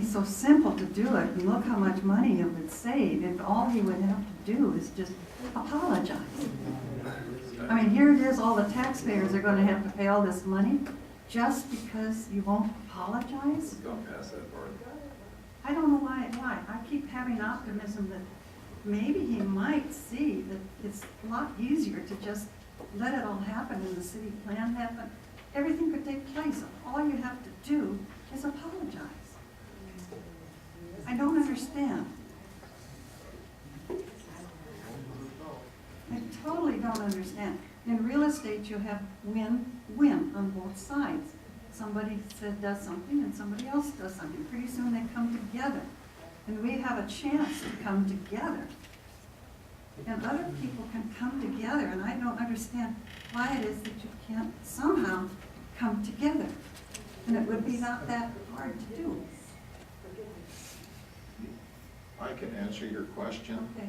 It's so simple to do it, and look how much money it would save if all he would have to do is just apologize. I mean, here it is, all the taxpayers are gonna have to pay all this money just because you won't apologize? Don't pass that part. I don't know why. I keep having optimism that maybe he might see that it's a lot easier to just let it all happen and the city plan happen. Everything could take place. All you have to do is apologize. I don't understand. I totally don't understand. In real estate, you have win-win on both sides. Somebody does something and somebody else does something. Pretty soon they come together. And we have a chance to come together. And other people can come together, and I don't understand why it is that you can't somehow come together. And it would be not that hard to do. I can answer your question, Okay.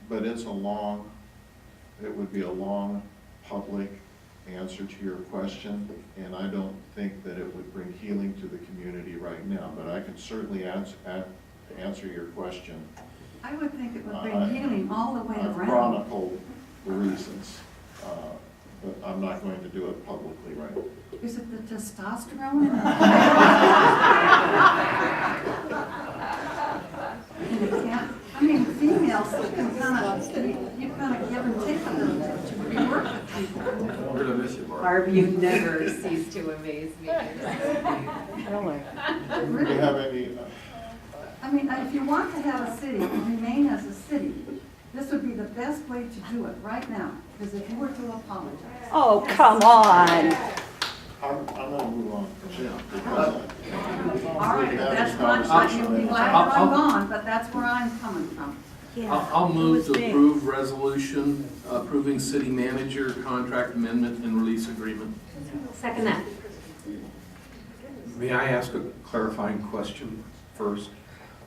but it would be a long public answer to your question, and I don't think that it would bring healing to the community right now, but I can certainly answer your question. I would think it would bring healing all the way I've around. chronicled the reasons, but I'm not going to do it publicly right now. Is it the testosterone in And it can't, I mean, females, you can kind of give and take a little bit to work with people. We're gonna miss you, Barb. Barb, you never cease to amaze me. Do you have any, I mean, if you want to have a city remain as a city, this would be the best way to do it right now, because if you were to apologize. Oh, come on. I'm going to move on from that. because All right, that's not, you'll be glad that I'm gone, but that's where I'm coming from. I'll move to approve resolution approving city manager contract amendment and release agreement. Second that. May I ask a clarifying question first?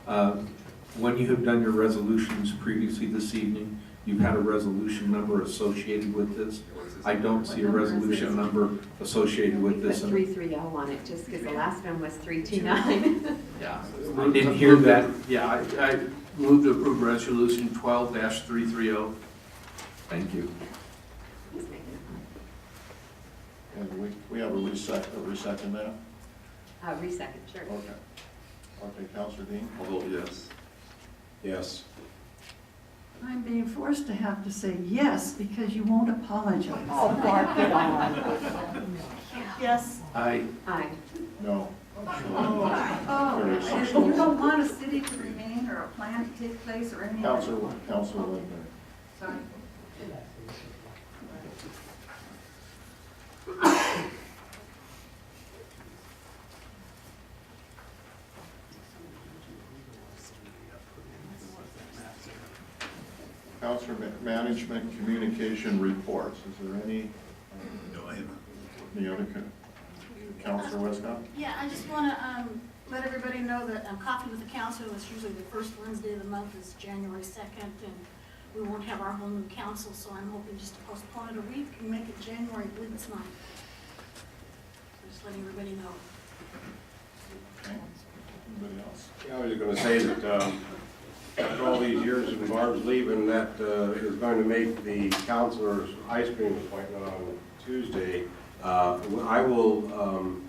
When you have done your resolutions previously this evening, you've had a resolution number associated with this. I don't see a resolution number associated with We this. put 330 on it, just because the last one was 329. Yeah. I didn't hear that. Yeah, I move to approve resolution 12-330. Thank you. He's making it And we have a resecond now? up. Resecond, sure. Okay. Okay, Counselor Dean? I'll vote yes. Yes. I'm being forced to have to say yes because you won't apologize. Oh, Barb, get on. Yes. Aye. Aye. No. Oh, and you don't want a city to remain or a plan to take place or anything? Counselor Linder. Sorry. Counselor Management Communication Reports. Is there any? No, I haven't. Any other? Counselor Westcott? Yeah, I just want to let everybody know that Coffee with the Council is usually the first Wednesday of the month is January 2nd, and we won't have our whole new council, so I'm hoping just to postpone it a week and make it January, I believe it's 9th. Just letting everybody know. Okay. Anybody else? Yeah, I was just going to say that after all these years and Barb's leaving, that is going to make the counselor's ice cream appointment on Tuesday. I will,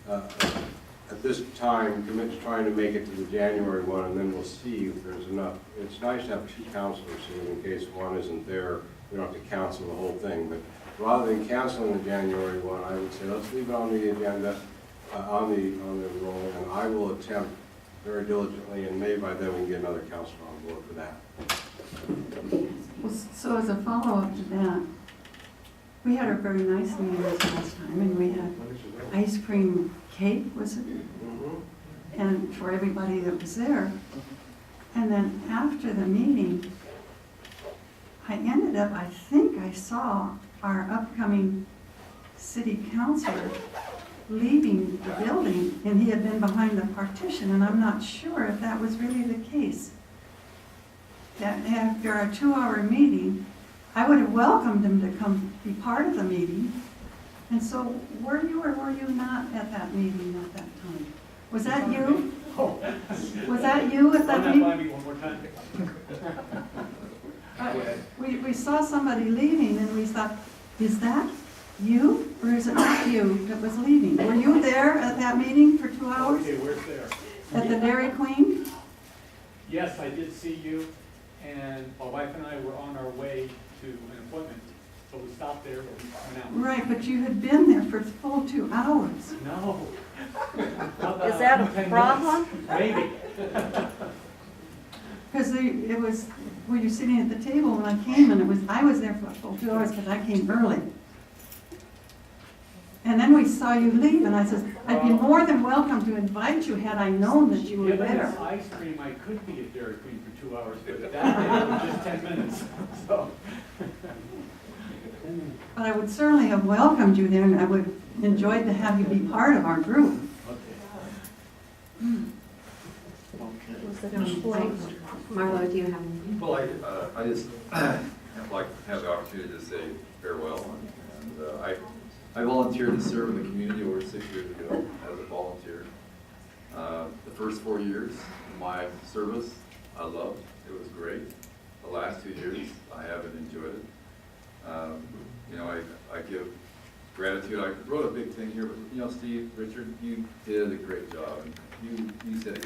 at this time, commit to trying to make it to the January one, and then we'll see if there's enough. It's nice to have two counselors, so in case one isn't there, we don't have to cancel the whole thing. But rather than canceling the January one, I would say let's leave it on the agenda, on the roll, and I will attempt very diligently, and maybe by then we can get another counselor on board for that. Well, so as a follow-up to that, we had a very nice meeting this last time, and we had ice cream cake, was it? And for everybody that was there. And then after the meeting, I ended up, I think I saw our upcoming city councilor leaving the building, and he had been behind the partition, and I'm not sure if that was really the case. That after our 2-hour meeting, I would have welcomed him to come be part of the meeting. And so were you or were you not at that meeting at that time? Was that you? Was that you at that meeting? One more time. We saw somebody leaving and we thought, is that you or is it not you that was leaving? Were you there at that meeting for 2 hours Okay, where's there? at the Dairy Queen? Yes, I did see you, and my wife and I were on our way to an appointment, so we stopped there, but we went out. Right, but you had been there for full 2 hours. No. Is that a 10 problem? minutes, maybe. Because it was, well, you're sitting at the table when I came and I was there for a full 2 hours because I came early. And then we saw you leave and I said, I'd be more than welcome to invite you had I known that you were Given there. this ice cream, I could be at Dairy Queen for 2 hours, but that day was just 10 minutes, so. But I would certainly have welcomed you there and I would enjoyed to have you be part of our group. Was it on point? Marlo, do you have anything? Well, I just like to have the opportunity to say farewell. And I volunteered to serve in the community over 6 years ago as a volunteer. The first 4 years of my service, I loved. It was great. The last 2 years, I haven't enjoyed it. You know, I give gratitude. I wrote a big thing here, but you know, Steve, Richard, you did a great job. And you said